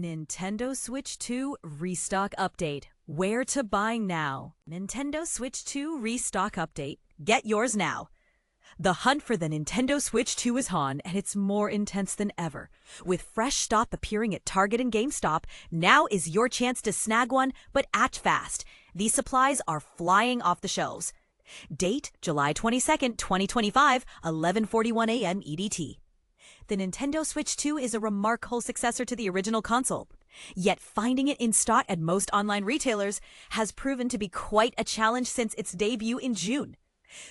Nintendo Switch 2 Restock Update. Where to buy now? Nintendo Switch 2 Restock Update. Get yours now. The hunt for the Nintendo Switch 2 is on, and it's more intense than ever. With fresh stock appearing at Target and GameStop, now is your chance to snag one, but act fast. These supplies are flying off the shelves. Date, July 22nd, 2025, 11:41 a.m. EDT. The Nintendo Switch 2 is a remarkable successor to the original console. Yet finding it in stock at most online retailers has proven to be quite a challenge since its debut in June.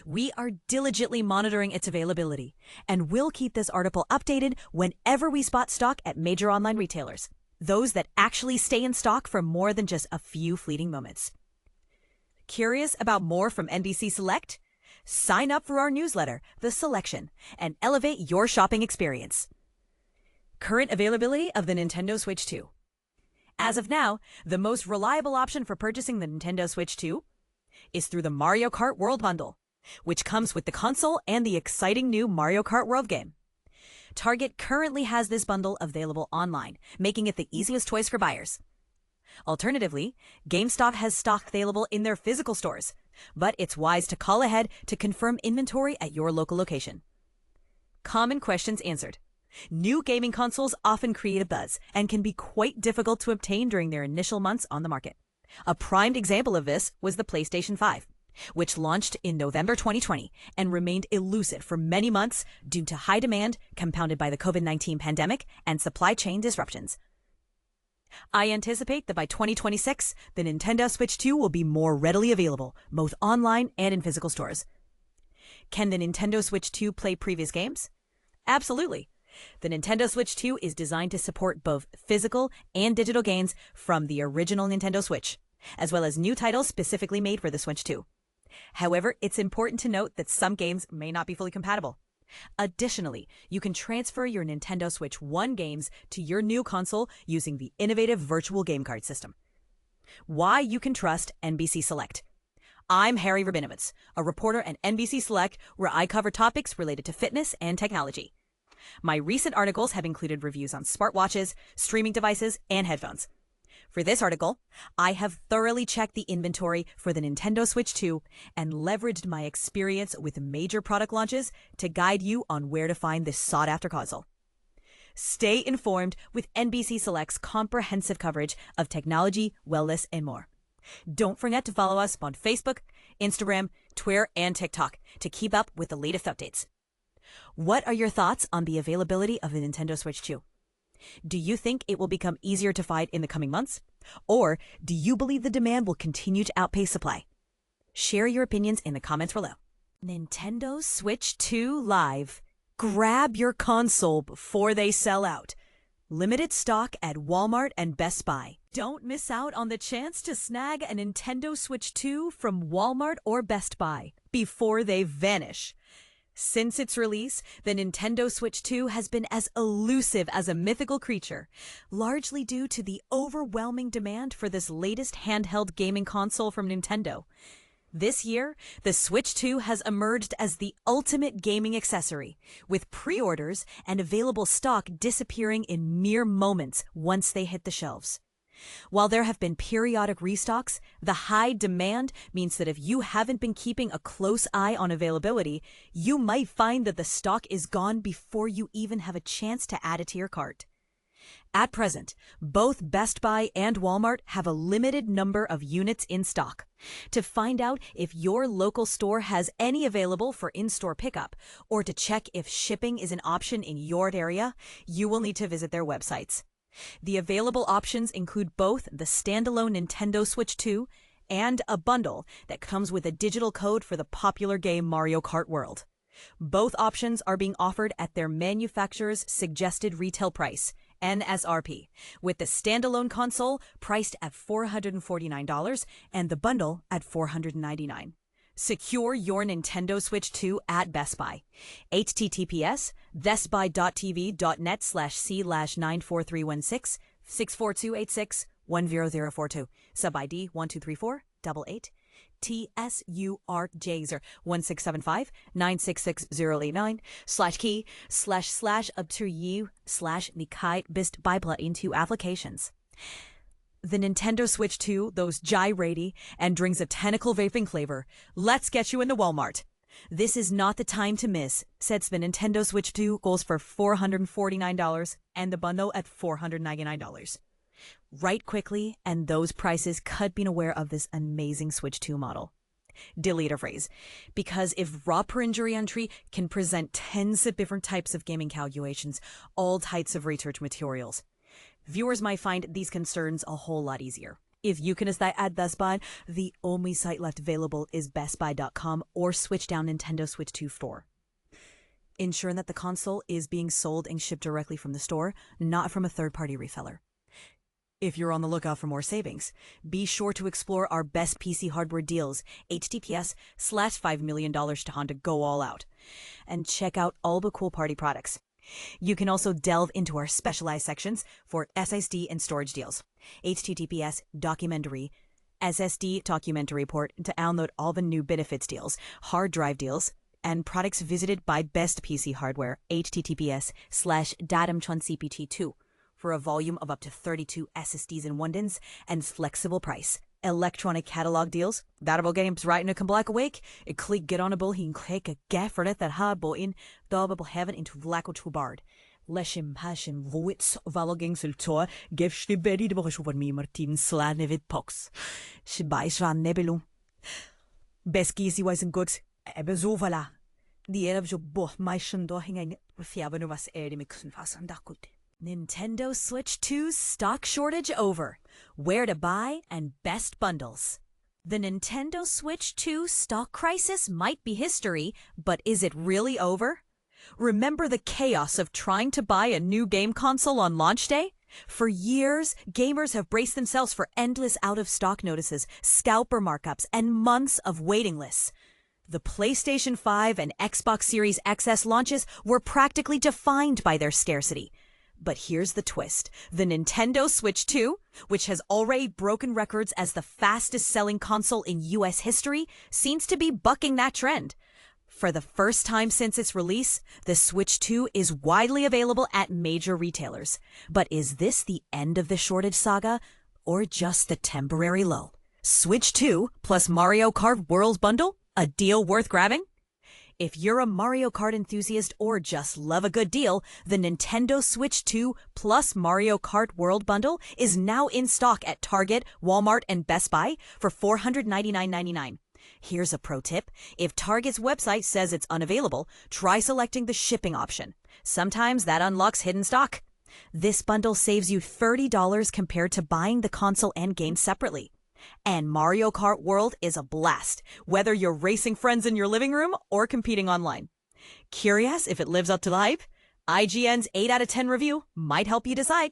We are diligently monitoring its availability, and we'll keep this article updated whenever we spot stock at major online retailers, those that actually stay in stock for more than just a few fleeting moments. Curious about more from NBC Select? Sign up for our newsletter, The Selection, and elevate your shopping experience. Current availability of the Nintendo Switch 2. As of now, the most reliable option for purchasing the Nintendo Switch 2 is through the Mario Kart World Bundle, which comes with the console and the exciting new Mario Kart World game. Target currently has this bundle available online, making it the easiest choice for buyers. Alternatively, GameStop has stock available in their physical stores, but it's wise to call ahead to confirm inventory at your local location. Common questions answered. New gaming consoles often create a buzz and can be quite difficult to obtain during their initial months on the market. A primed example of this was the PlayStation 5, which launched in November 2020 and remained elusive for many months due to high demand compounded by the COVID-19 pandemic and supply chain disruptions. I anticipate that by 2026, the Nintendo Switch 2 will be more readily available, both online and in physical stores. Can the Nintendo Switch 2 play previous games? Absolutely. The Nintendo Switch 2 is designed to support both physical and digital games from the original Nintendo Switch, as well as new titles specifically made for the Switch 2. However, it's important to note that some games may not be fully compatible. Additionally, you can transfer your Nintendo Switch 1 games to your new console using the innovative virtual game card system. Why you can trust NBC Select. I'm Harry Rabinowitz, a reporter at NBC Select, where I cover topics related to fitness and technology. My recent articles have included reviews on smartwatches, streaming devices, and headphones. For this article, I have thoroughly checked the inventory for the Nintendo Switch 2 and leveraged my experience with major product launches to guide you on where to find this sought-after console. Stay informed with NBC Select's comprehensive coverage of technology, wellness, and more. Don't forget to follow us on Facebook, Instagram, Twitter, and TikTok to keep up with the latest updates. What are your thoughts on the availability of the Nintendo Switch 2? Do you think it will become easier to find in the coming months? Or do you believe the demand will continue to outpace supply? Share your opinions in the comments below. Nintendo Switch 2 Live. Grab your console before they sell out. Limited stock at Walmart and Best Buy. Don't miss out on the chance to snag a Nintendo Switch 2 from Walmart or Best Buy before they vanish. Since its release, the Nintendo Switch 2 has been as elusive as a mythical creature, largely due to the overwhelming demand for this latest handheld gaming console from Nintendo. This year, the Switch 2 has emerged as the ultimate gaming accessory, with pre-orders and available stock disappearing in mere moments once they hit the shelves. While there have been periodic restocks, the high demand means that if you haven't been keeping a close eye on availability, you might find that the stock is gone before you even have a chance to add it to your cart. At present, both Best Buy and Walmart have a limited number of units in stock. To find out if your local store has any available for in-store pickup, or to check if shipping is an option in your area, you will need to visit their websites. The available options include both the standalone Nintendo Switch 2 and a bundle that comes with a digital code for the popular game Mario Kart World. Both options are being offered at their manufacturer's suggested retail price, MSRP, with the standalone console priced at $449 and the bundle at $499. Secure your Nintendo Switch 2 at Best Buy. https://bestbuy.tv.net/c/94316 64286 10042. Sub ID 123488. TSURJZer 1675-966-089 /key// up to you/Nikai bist Bible into applications. The Nintendo Switch 2, those gyrate and drinks a tentacle vaping flavor. Let's get you into Walmart. This is not the time to miss, since the Nintendo Switch 2 goes for $449 and the bundle at $499. Write quickly, and those prices could be aware of this amazing Switch 2 model. Delete a phrase, because if raw per injury entry can present tens of different types of gaming calculations, all types of research materials, viewers might find these concerns a whole lot easier. If you can decide at Best Buy, the only site left available is bestbuy.com or Switch Down Nintendo Switch 2 store. Ensuring that the console is being sold and shipped directly from the store, not from a third-party reseller. If you're on the lookout for more savings, be sure to explore our best PC hardware deals, HTTPS/$5 million to Honda Go All Out, and check out all the cool party products. You can also delve into our specialized sections for SSD and storage deals. HTTPS documentary, SSD documentary port to download all the new benefits deals, hard drive deals, and products visited by Best PC Hardware, HTTPS/datamchon-CPT2 for a volume of up to 32 SSDs and one-dins and flexible price. Electronic catalog deals, that'll games right in a black awake, it click get on a bull, he can click a gaffer that hard boy in double heaven into black or bard. Leshim passion voits valoging sultor, give stibedi de borishuvan me martin slanevid pox. Shibai ran nebelum. Beskisi was in goods, ebezovala. The air of your boh, my shundo hanging with Yavanu was aired mixen fast and dakult. Nintendo Switch 2 stock shortage over. Where to buy and best bundles. The Nintendo Switch 2 stock crisis might be history, but is it really over? Remember the chaos of trying to buy a new game console on launch day? For years, gamers have braced themselves for endless out-of-stock notices, scalper markups, and months of waiting lists. The PlayStation 5 and Xbox Series XS launches were practically defined by their scarcity. But here's the twist. The Nintendo Switch 2, which has already broken records as the fastest-selling console in US history, seems to be bucking that trend. For the first time since its release, the Switch 2 is widely available at major retailers. But is this the end of the shortage saga, or just the temporary lull? Switch 2 plus Mario Kart World Bundle? A deal worth grabbing? If you're a Mario Kart enthusiast or just love a good deal, the Nintendo Switch 2 plus Mario Kart World Bundle is now in stock at Target, Walmart, and Best Buy for $499.99. Here's a pro tip. If Target's website says it's unavailable, try selecting the shipping option. Sometimes that unlocks hidden stock. This bundle saves you $30 compared to buying the console and game separately. And Mario Kart World is a blast, whether you're racing friends in your living room or competing online. Curious if it lives up to the hype? IGN's 8 out of 10 review might help you decide.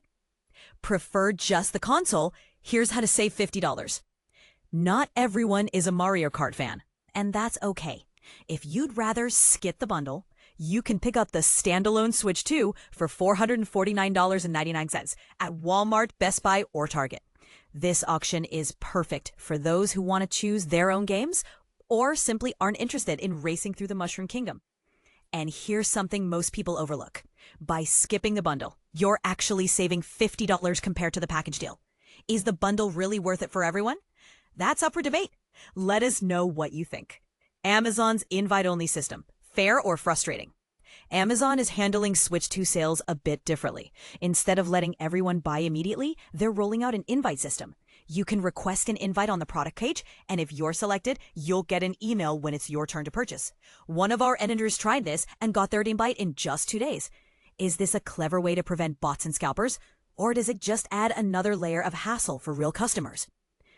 Prefer just the console? Here's how to save $50. Not everyone is a Mario Kart fan, and that's okay. If you'd rather skip the bundle, you can pick up the standalone Switch 2 for $449.99 at Walmart, Best Buy, or Target. This auction is perfect for those who want to choose their own games or simply aren't interested in racing through the Mushroom Kingdom. And here's something most people overlook. By skipping the bundle, you're actually saving $50 compared to the package deal. Is the bundle really worth it for everyone? That's up for debate. Let us know what you think. Amazon's invite-only system, fair or frustrating? Amazon is handling Switch 2 sales a bit differently. Instead of letting everyone buy immediately, they're rolling out an invite system. You can request an invite on the product page, and if you're selected, you'll get an email when it's your turn to purchase. One of our editors tried this and got their invite in just 2 days. Is this a clever way to prevent bots and scalpers? Or does it just add another layer of hassle for real customers?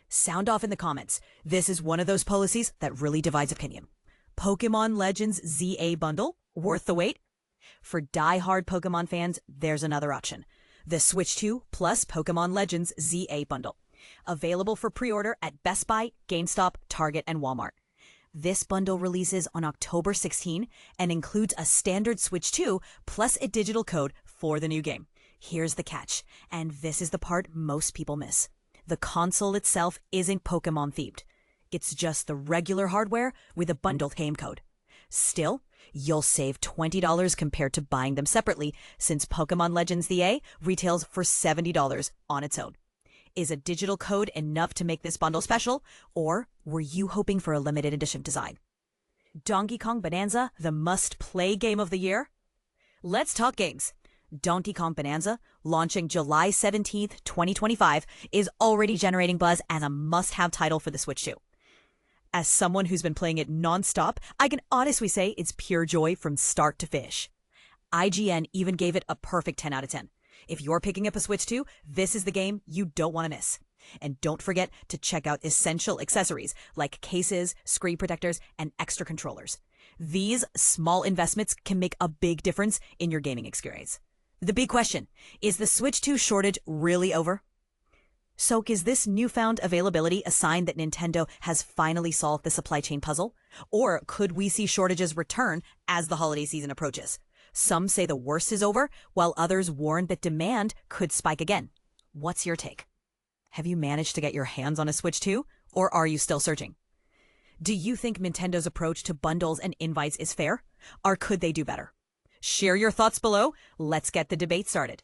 Sound off in the comments. This is one of those policies that really divides opinion. Pokemon Legends ZA Bundle? Worth the wait? For die-hard Pokemon fans, there's another option. The Switch 2 plus Pokemon Legends ZA Bundle. Available for pre-order at Best Buy, GameStop, Target, and Walmart. This bundle releases on October 16 and includes a standard Switch 2 plus a digital code for the new game. Here's the catch, and this is the part most people miss. The console itself isn't Pokemon-themed. It's just the regular hardware with a bundled game code. Still, you'll save $20 compared to buying them separately, since Pokemon Legends The A retails for $70 on its own. Is a digital code enough to make this bundle special, or were you hoping for a limited edition design? Donkey Kong Bonanza, the must-play game of the year? Let's talk games. Donkey Kong Bonanza, launching July 17th, 2025, is already generating buzz as a must-have title for the Switch 2. As someone who's been playing it non-stop, I can honestly say it's pure joy from start to finish. IGN even gave it a perfect 10 out of 10. If you're picking up a Switch 2, this is the game you don't want to miss. And don't forget to check out essential accessories like cases, screen protectors, and extra controllers. These small investments can make a big difference in your gaming experience. The big question, is the Switch 2 shortage really over? So is this newfound availability a sign that Nintendo has finally solved the supply chain puzzle? Or could we see shortages return as the holiday season approaches? Some say the worst is over, while others warn that demand could spike again. What's your take? Have you managed to get your hands on a Switch 2, or are you still searching? Do you think Nintendo's approach to bundles and invites is fair, or could they do better? Share your thoughts below. Let's get the debate started.